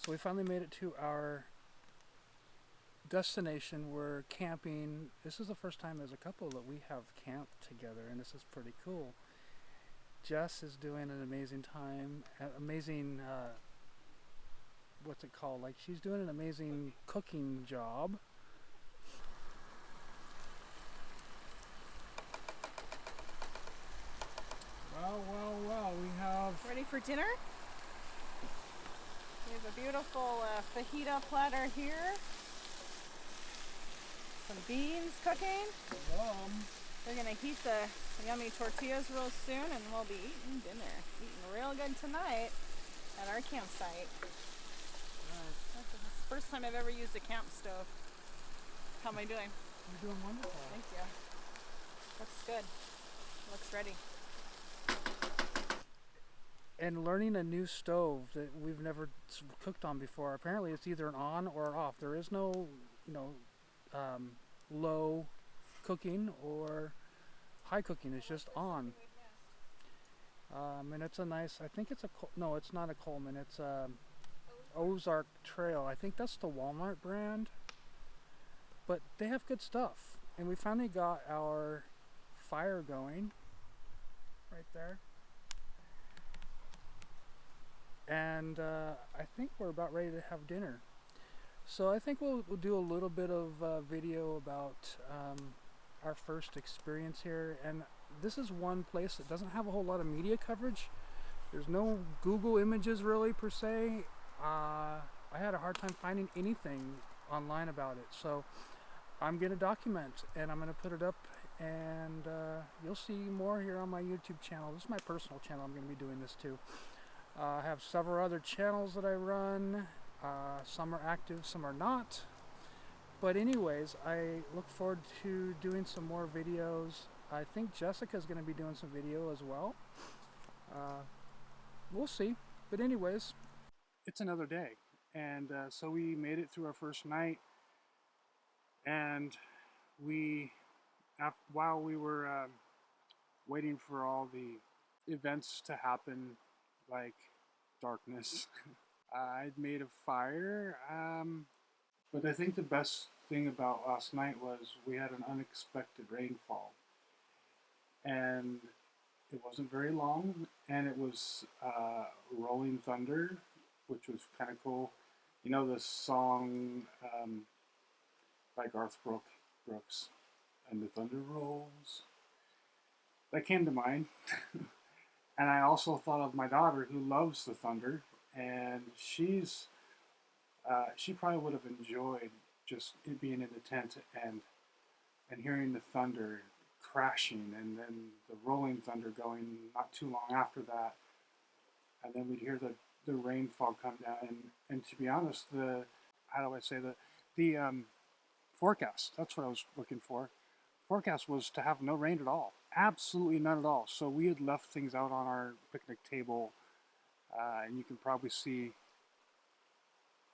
So we finally made it to our destination. We're camping. This is the first time as a couple that we have camped together, and this is pretty cool. Jess is doing an amazing time, amazing, what's it called? Like, she's doing an amazing cooking job. Well, we have... Ready for dinner? We have a beautiful fajita platter here. Some beans cooking. Yum. They're going to heat the yummy tortillas real soon and we'll be eating dinner. Eating real good tonight at our campsite. Nice. This is the first time I've ever used a camp stove. How am I doing? You're doing wonderful. Thank you. Looks good. Looks ready. And learning a new stove that we've never cooked on before. Apparently it's either an on or off. There is no, low cooking or high cooking. It's just on. And it's a nice, I think it's a, no, it's not a Coleman. It's a Ozark Trail. I think that's the Walmart brand. But they have good stuff. And we finally got our fire going right there. And I think we're about ready to have dinner. So I think we'll do a little bit of video about our first experience here. And this is one place that doesn't have a whole lot of media coverage. There's no Google images really per se. I had a hard time finding anything online about it. So I'm going to document and I'm going to put it up, and you'll see more here on my YouTube channel. This is my personal channel. I'm going to be doing this too. I have several other channels that I run. Some are active, some are not. But anyways, I look forward to doing some more videos. I think Jessica's going to be doing some video as well. We'll see. But anyways, it's another day. And so we made it through our first night. And while we were waiting for all the events to happen, like darkness, I'd made a fire, but I think the best thing about last night was we had an unexpected rainfall, and it wasn't very long, and it was rolling thunder, which was kind of cool. You know the song by Garth Brooks, and the thunder rolls? That came to mind. And I also thought of my daughter, who loves the thunder, and she probably would have enjoyed just being in the tent and hearing the thunder crashing, and then the rolling thunder going not too long after that, and then we'd hear the rainfall come down. And to be honest, the forecast, that's what I was looking for. Forecast was to have no rain at all. Absolutely none at all. So we had left things out on our picnic table, and you can probably see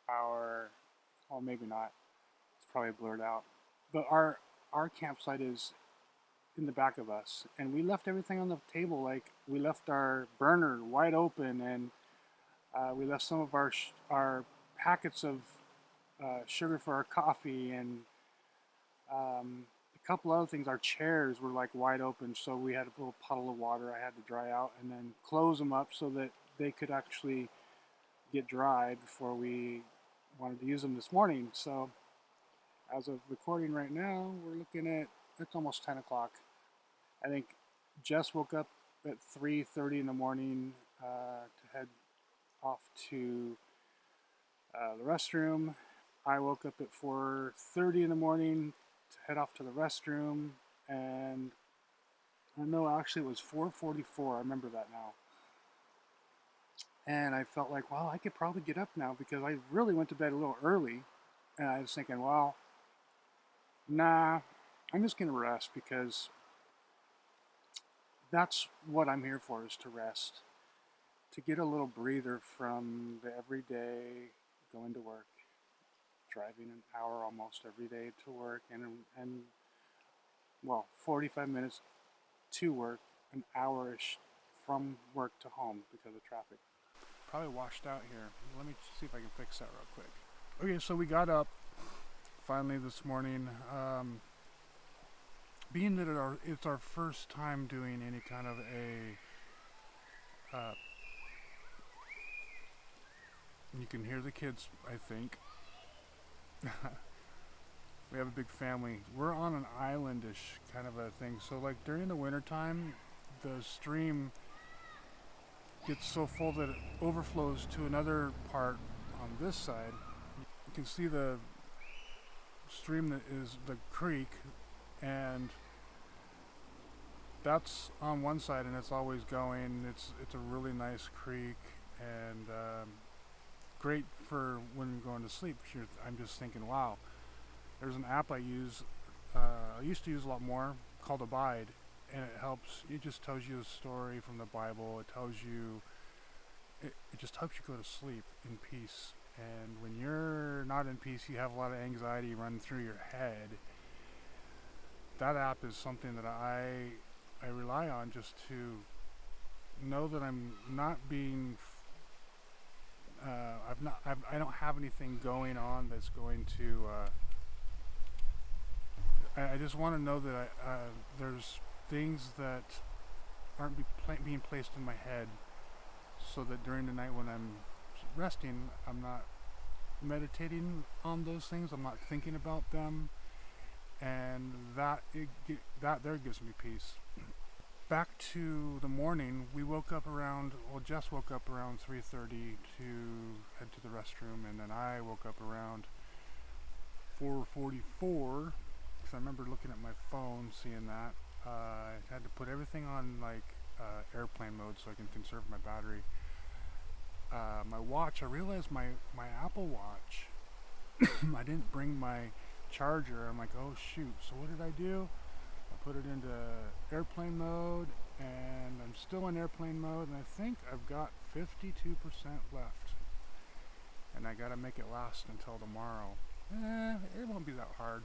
well, maybe not. It's probably blurred out. But our campsite is in the back of us, and we left everything on the table. Like, we left our burner wide open, and we left some of our packets of sugar for our coffee, and a couple other things. Our chairs were like wide open, so we had a little puddle of water I had to dry out and then close them up so that they could actually get dry before we wanted to use them this morning. So as of recording right now, we're looking at, it's almost 10 o'clock. I think Jess woke up at 3:30 in the morning to head off to the restroom. I woke up at 4:30 in the morning to head off to the restroom, and I know actually it was 4:44. I remember that now. And I felt like, well, I could probably get up now because I really went to bed a little early, and I was thinking, well, nah, I'm just gonna rest, because that's what I'm here for, is to rest, to get a little breather from the everyday going to work, driving an hour almost every day to work, and well, 45 minutes to work, an hour-ish from work to home because of traffic. probably washed out here. Let me see if I can fix that real quick. Okay, so we got up finally this morning. Being that it's our first time doing any kind of you can hear the kids, I think. We have a big family. We're on an islandish kind of a thing. So like during the wintertime, the stream gets so full that it overflows to another part on this side. You can see the stream that is the creek, and that's on one side and it's always going. It's a really nice creek, and great for when you're going to sleep. I'm just thinking, wow, there's an app I use, I used to use a lot more, called Abide, and it helps. It just tells you a story from the Bible. It tells you, it just helps you go to sleep in peace. And when you're not in peace, you have a lot of anxiety run through your head. That app is something that I rely on just to know that I'm not being I don't have anything going on that's going to I just want to know that there's things that aren't being placed in my head, so that during the night when I'm resting, I'm not meditating on those things, I'm not thinking about them, and that there gives me peace. Back to the morning, we woke up around, Jess woke up around 3:30 to head to the restroom, and then I woke up around 4:44, because I remember looking at my phone, seeing that. I had to put everything on like airplane mode so I can conserve my battery. My watch, I realized my Apple Watch, I didn't bring my charger. I'm like, oh shoot, so what did I do? I put it into airplane mode, and I'm still in airplane mode, and I think I've got 52% left, and I gotta make it last until tomorrow. It won't be that hard.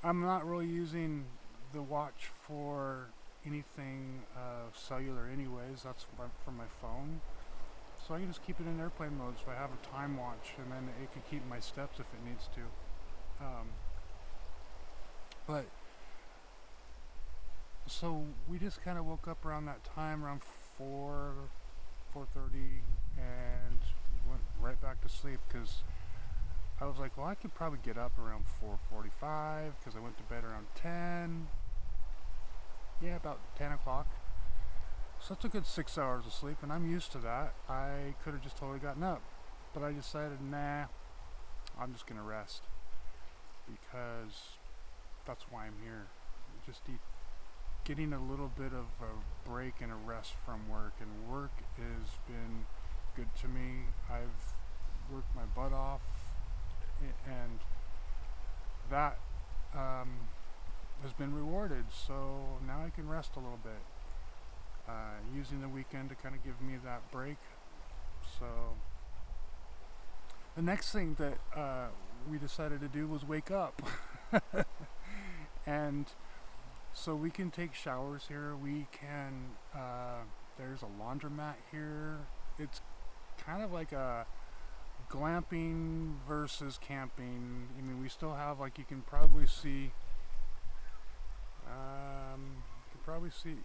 I'm not really using the watch for anything cellular anyways. That's from my phone, so I can just keep it in airplane mode, so I have a time watch, and then it can keep my steps if it needs to. But so we just kind of woke up around that time, around 4:30, and went right back to sleep, because I was like, well, I could probably get up around 4:45, because I went to bed around 10. Yeah, about 10 o'clock. So that's a good 6 hours of sleep, and I'm used to that. I could have just totally gotten up, but I decided, nah, I'm just gonna rest, because that's why I'm here. Just getting a little bit of a break and a rest from work, and work has been good to me. I've worked my butt off, and that has been rewarded, so now I can rest a little bit, using the weekend to kind of give me that break. So the next thing that we decided to do was wake up. And so we can take showers here. We can, there's a laundromat here. It's kind of like a glamping versus camping. I mean, we still have, like, you can probably see,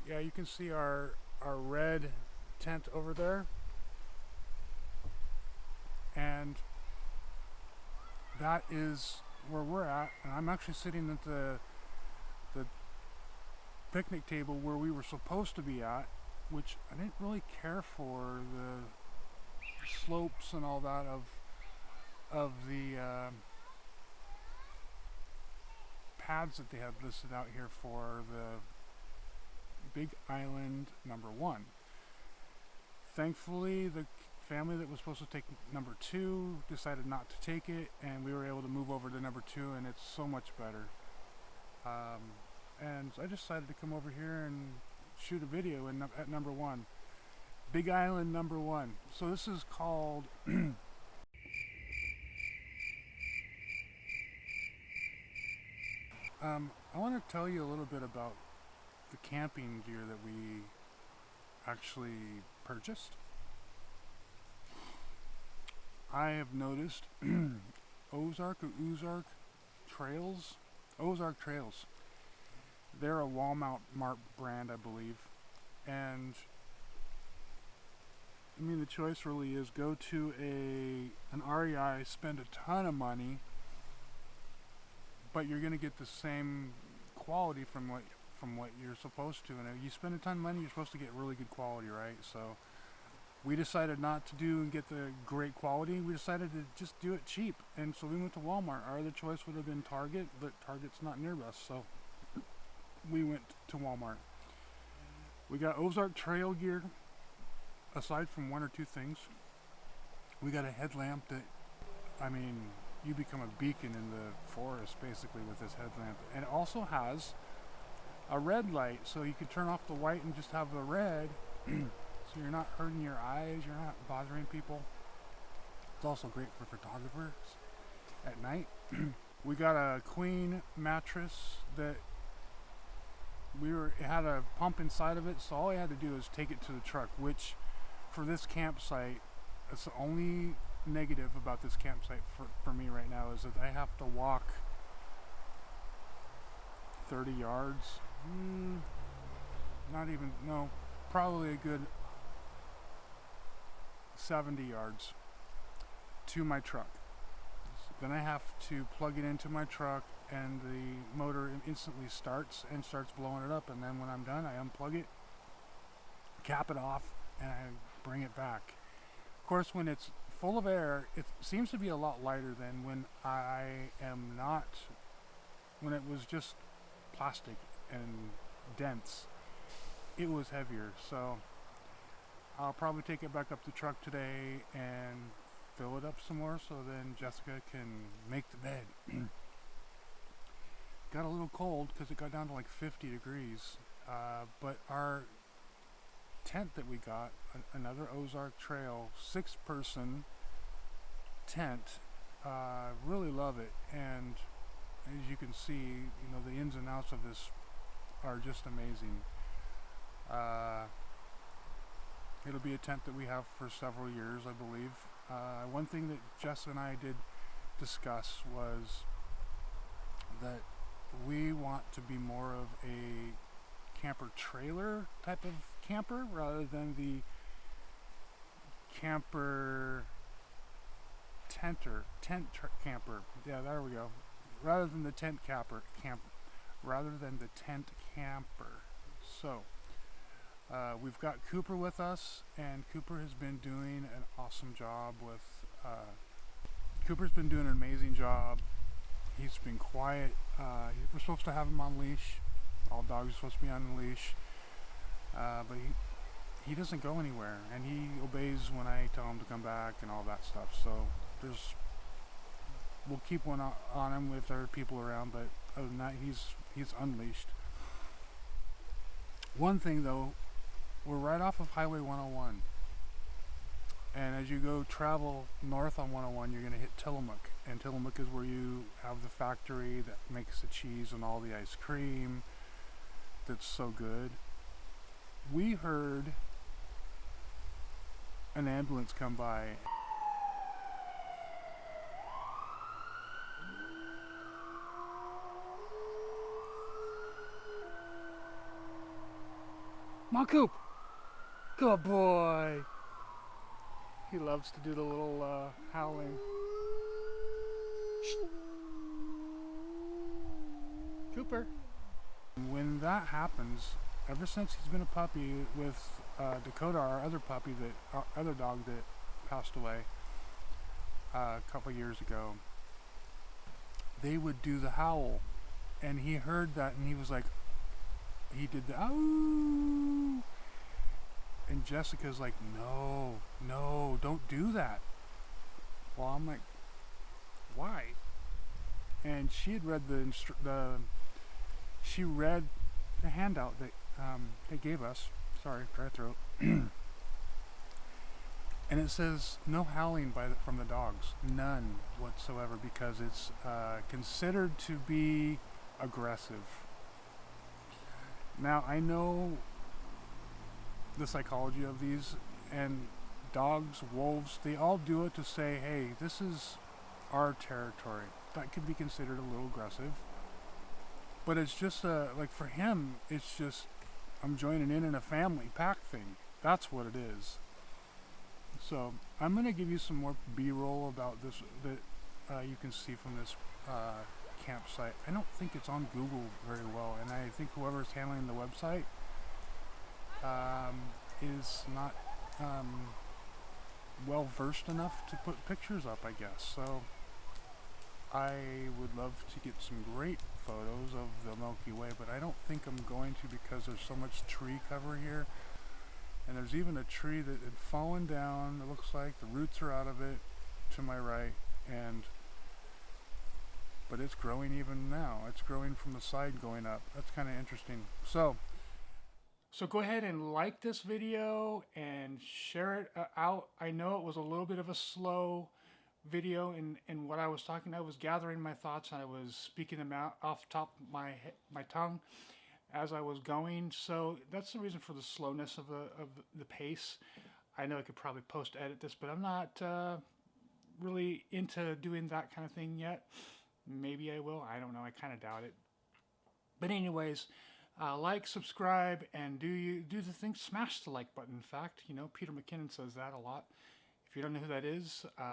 yeah, you can see our red tent over there. And that is where we're at. And I'm actually sitting at the picnic table where we were supposed to be at, which I didn't really care for the slopes and all that of the pads that they had listed out here for the Big Island #1. Thankfully, the family that was supposed to take #2 decided not to take it, and we were able to move over to #2, and it's so much better. And so I decided to come over here and shoot a video at #1. Big Island #1. So this is called I want to tell you a little bit about the camping gear that we actually purchased. I have noticed Ozark or Ozark Trails, Ozark Trails. They're a Walmart brand, I believe, and I mean the choice really is go to an REI, spend a ton of money, but you're gonna get the same quality from what you're supposed to. And if you spend a ton of money, you're supposed to get really good quality, right? So we decided not to do and get the great quality. We decided to just do it cheap, and so we went to Walmart. Our other choice would have been Target, but Target's not near us, so we went to Walmart. We got Ozark trail gear. Aside from one or two things, we got a headlamp that, I mean, you become a beacon in the forest basically with this headlamp. And it also has a red light, so you can turn off the white and just have the red, so you're not hurting your eyes, you're not bothering people. It's also great for photographers at night. We got a queen mattress that it had a pump inside of it, so all I had to do is take it to the truck, which for this campsite, that's the only negative about this campsite for me right now, is that I have to walk 30 yards. Not even, no, probably a good 70 yards to my truck. Then I have to plug it into my truck, and the motor instantly starts blowing it up, and then when I'm done, I unplug it, cap it off, and I bring it back. Of course, when it's full of air, it seems to be a lot lighter than when when it was just plastic and dense. It was heavier, so I'll probably take it back up the truck today and fill it up some more, so then Jessica can make the bed. Got a little cold because it got down to like 50 degrees, but our tent that we got, another Ozark Trail 6-person tent, really love it. And as you can see, the ins and outs of this are just amazing. It'll be a tent that we have for several years, I believe. One thing that Jess and I did discuss was that we want to be more of a camper trailer type of camper rather than the camper camper. Yeah, there we go. Rather than the tent camper. So we've got Cooper with us, and Cooper has been doing an awesome job with. Cooper's been doing an amazing job. He's been quiet. We're supposed to have him on leash. All dogs are supposed to be on a leash, but he doesn't go anywhere, and he obeys when I tell him to come back and all that stuff. So we'll keep one on him if there are people around, but other than that, he's unleashed. One thing though, we're right off of Highway 101, and as you go travel north on 101, you're going to hit Tillamook, and Tillamook is where you have the factory that makes the cheese and all the ice cream that's so good. We heard an ambulance come by. Come on, Coop! Good boy! He loves to do the little howling. Shh. Cooper! When that happens, ever since he's been a puppy with Dakota, our other dog that passed away a couple years ago, they would do the howl, and he heard that, and he was like, he did the ow, and Jessica's like, no, don't do that. Well, I'm like, why? And she had read she read the handout that they gave us. Sorry, dry throat. And it says no howling from the dogs, none whatsoever, because it's considered to be aggressive. Now I know the psychology of these, and dogs, wolves, they all do it to say, hey, this is our territory. That could be considered a little aggressive. But it's just like for him, it's just I'm joining in a family pack thing. That's what it is. So I'm gonna give you some more B-roll about this that you can see from this campsite. I don't think it's on Google very well, and I think whoever's handling the website is not well versed enough to put pictures up, I guess. So I would love to get some great photos of the Milky Way, but I don't think I'm going to because there's so much tree cover here. And there's even a tree that had fallen down. It looks like the roots are out of it to my right, but it's growing even now. It's growing from the side going up. That's kind of interesting. So go ahead and like this video and share it out. I know it was a little bit of a slow video in what I was talking. I was gathering my thoughts and I was speaking them out off the top of my tongue as I was going. So that's the reason for the slowness of the pace. I know I could probably post edit this, but I'm not really into doing that kind of thing yet. Maybe I will. I don't know. I kind of doubt it. But anyways, like, subscribe, and do the thing. Smash the like button. In fact, Peter McKinnon says that a lot. If you don't know who that is,